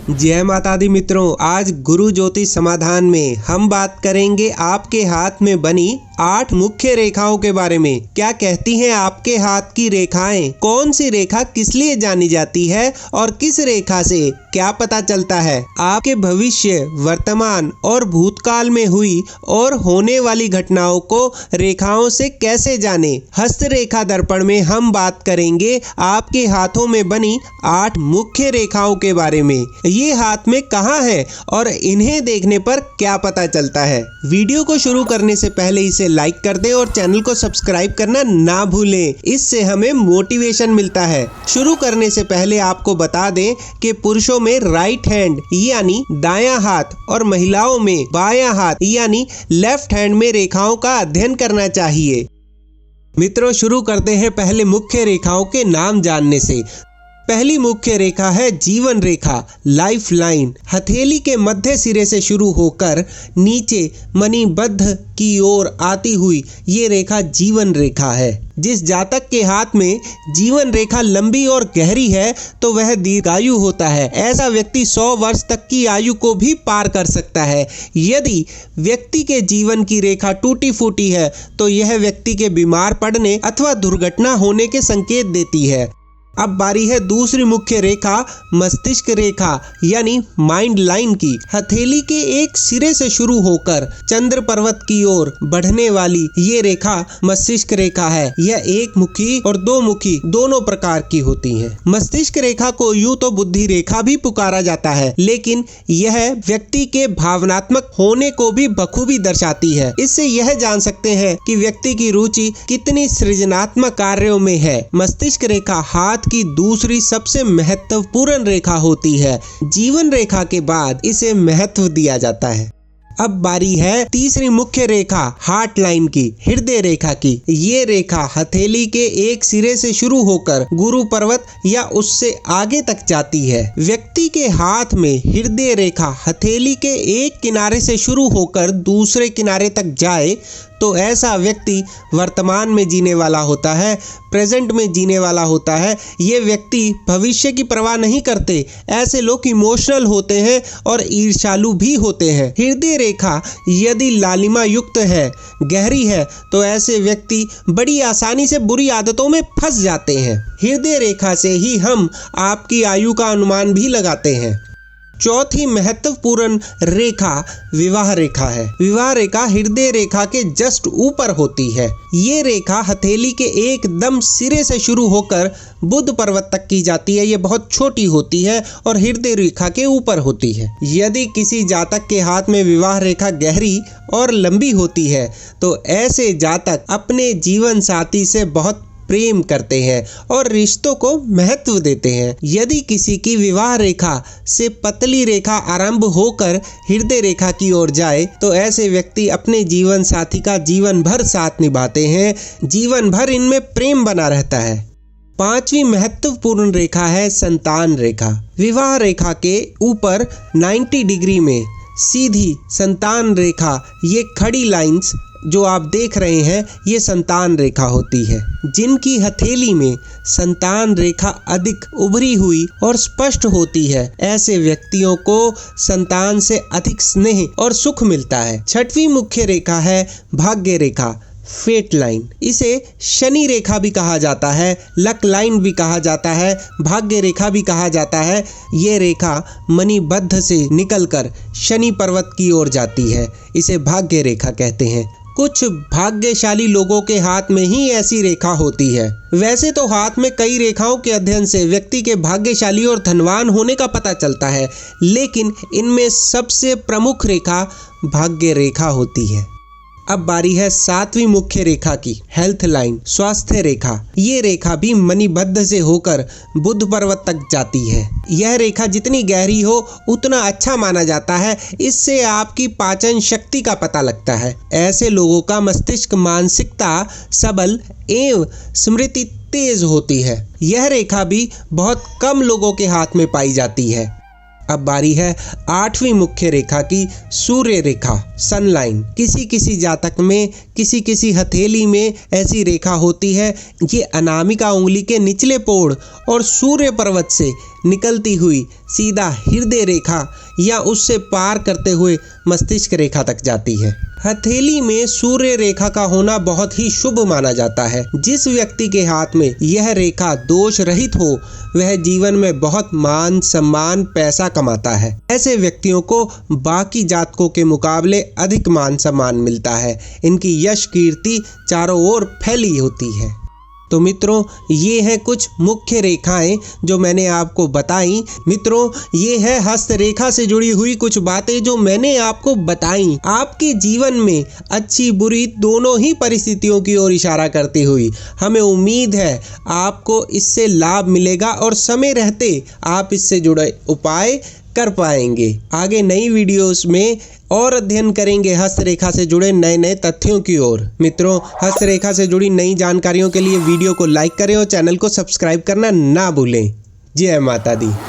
जय माता दी मित्रों, आज गुरु ज्योतिष समाधान में हम बात करेंगे आपके हाथ में बनी 8 मुख्य रेखाओं के बारे में। क्या कहती हैं आपके हाथ की रेखाएं? कौन सी रेखा किस लिए जानी जाती है और किस रेखा से क्या पता चलता है? आपके भविष्य, वर्तमान और भूतकाल में हुई और होने वाली घटनाओं को रेखाओं से कैसे जाने? हस्तरेखा दर्पण में हम बात करेंगे आपके हाथों में बनी 8 मुख्य रेखाओं के बारे में। ये हाथ में कहाँ है और इन्हें देखने पर क्या पता चलता है? वीडियो को शुरू करने से पहले इसे लाइक कर दें और चैनल को सब्सक्राइब करना ना भूलें, इससे हमें मोटिवेशन मिलता है। शुरू करने से पहले आपको बता दें कि पुरुषों में राइट हैंड यानी दायां हाथ और महिलाओं में बायां हाथ यानी लेफ्ट हैंड में रेखाओं का अध्ययन करना चाहिए। मित्रों, शुरू करते हैं पहले मुख्य रेखाओं के नाम जानने से। पहली मुख्य रेखा है जीवन रेखा, लाइफ लाइन। हथेली के मध्य सिरे से शुरू होकर नीचे मणिबद्ध की ओर आती हुई ये रेखा जीवन रेखा है। जिस जातक के हाथ में जीवन रेखा लंबी और गहरी है तो वह दीर्घायु होता है। ऐसा व्यक्ति 100 वर्ष तक की आयु को भी पार कर सकता है। यदि व्यक्ति के जीवन की रेखा टूटी फूटी है तो यह व्यक्ति के बीमार पड़ने अथवा दुर्घटना होने के संकेत देती है। अब बारी है दूसरी मुख्य रेखा मस्तिष्क रेखा यानी माइंड लाइन की। हथेली के एक सिरे से शुरू होकर चंद्र पर्वत की ओर बढ़ने वाली ये रेखा मस्तिष्क रेखा है। यह एक मुखी और दो मुखी दोनों प्रकार की होती है। मस्तिष्क रेखा को यूं तो बुद्धि रेखा भी पुकारा जाता है, लेकिन यह व्यक्ति के भावनात्मक होने को भी बखूबी दर्शाती है। इससे यह जान सकते हैं कि व्यक्ति की रुचि कितनी सृजनात्मक कार्यों में है। मस्तिष्क रेखा हाथ की दूसरी सबसे महत्वपूर्ण रेखा होती है। जीवन रेखा के बाद इसे महत्व दिया जाता है। अब बारी है तीसरी मुख्य रेखा हार्ट लाइन की, हृदय रेखा की। ये रेखा हथेली के एक सिरे से शुरू होकर गुरु पर्वत या उससे आगे तक जाती है। व्यक्ति के हाथ में हृदय रेखा हथेली के एक किनारे से शुरू होकर दूसरे किनारे तक जाए तो ऐसा व्यक्ति वर्तमान में जीने वाला होता है, प्रेजेंट में जीने वाला होता है। ये व्यक्ति भविष्य की परवाह नहीं करते। ऐसे लोग इमोशनल होते हैं और ईर्ष्यालु भी होते हैं। हृदय रेखा यदि लालिमा युक्त है, गहरी है, तो ऐसे व्यक्ति बड़ी आसानी से बुरी आदतों में फंस जाते हैं। हृदय रेखा से ही हम आपकी आयु का अनुमान भी लगाते हैं। चौथी महत्वपूर्ण रेखा विवाह रेखा है। विवाह रेखा हृदय रेखा के जस्ट ऊपर होती है। ये रेखा हथेली के एकदम सिरे से शुरू होकर बुध पर्वत तक की जाती है। ये बहुत छोटी होती है और हृदय रेखा के ऊपर होती है। यदि किसी जातक के हाथ में विवाह रेखा गहरी और लंबी होती है तो ऐसे जातक अपने जीवन साथी से बहुत प्रेम करते हैं और रिश्तों को महत्व देते हैं। यदि किसी की विवाह रेखा से पतली रेखा आरंभ होकर हृदय रेखा की ओर जाए तो ऐसे व्यक्ति अपने जीवन साथी का जीवन भर साथ निभाते हैं। जीवन भर इनमें प्रेम बना रहता है। पांचवी महत्वपूर्ण रेखा है संतान रेखा। विवाह रेखा के ऊपर 90 डिग्री में सीधी संतान रेखा, ये खड़ी लाइंस जो आप देख रहे हैं, ये संतान रेखा होती है। जिनकी हथेली में संतान रेखा अधिक उभरी हुई और स्पष्ट होती है, ऐसे व्यक्तियों को संतान से अधिक स्नेह और सुख मिलता है। छठवीं मुख्य रेखा है भाग्य रेखा, फेट लाइन। इसे शनि रेखा भी कहा जाता है, लक लाइन भी कहा जाता है, भाग्य रेखा भी कहा जाता है। ये रेखा मणिबद्ध से निकलकर शनि पर्वत की ओर जाती है। इसे भाग्य रेखा कहते हैं। कुछ भाग्यशाली लोगों के हाथ में ही ऐसी रेखा होती है। वैसे तो हाथ में कई रेखाओं के अध्ययन से व्यक्ति के भाग्यशाली और धनवान होने का पता चलता है, लेकिन इनमें सबसे प्रमुख रेखा भाग्य रेखा होती है। अब बारी है 7वीं मुख्य रेखा की, हेल्थ लाइन, स्वास्थ्य रेखा। ये रेखा भी मणिबद्ध से होकर बुध पर्वत तक जाती है। यह रेखा जितनी गहरी हो उतना अच्छा माना जाता है। इससे आपकी पाचन शक्ति का पता लगता है। ऐसे लोगों का मस्तिष्क मानसिकता सबल एवं स्मृति तेज होती है। यह रेखा भी बहुत कम लोगों के हाथ में पाई जाती है। अब बारी है 8वीं मुख्य रेखा की, सूर्य रेखा, सन लाइन। किसी किसी जातक में, किसी किसी हथेली में ऐसी रेखा होती है। ये अनामिका उंगली के निचले पोड़ और सूर्य पर्वत से निकलती हुई सीधा हृदय रेखा या उससे पार करते हुए मस्तिष्क रेखा तक जाती है। हथेली में सूर्य रेखा का होना बहुत ही शुभ माना जाता है। जिस व्यक्ति के हाथ में यह रेखा दोष रहित हो वह जीवन में बहुत मान सम्मान पैसा कमाता है। ऐसे व्यक्तियों को बाकी जातकों के मुकाबले अधिक मान सम्मान मिलता है। इनकी यश कीर्ति चारों ओर फैली होती है। तो मित्रों, ये हैं कुछ मुख्य रेखाएं जो मैंने आपको बताई। मित्रों, ये है हस्त रेखा से जुड़ी हुई कुछ बातें जो मैंने आपको बताई। आपके जीवन में अच्छी बुरी दोनों ही परिस्थितियों की ओर इशारा करती हुई हमें उम्मीद है आपको इससे लाभ मिलेगा और समय रहते आप इससे जुड़े उपाय कर पाएंगे। आगे नई वीडियोस में और अध्ययन करेंगे हस्तरेखा से जुड़े नए नए तथ्यों की ओर। मित्रों, हस्तरेखा से जुड़ी नई जानकारियों के लिए वीडियो को लाइक करें और चैनल को सब्सक्राइब करना ना भूलें। जय माता दी।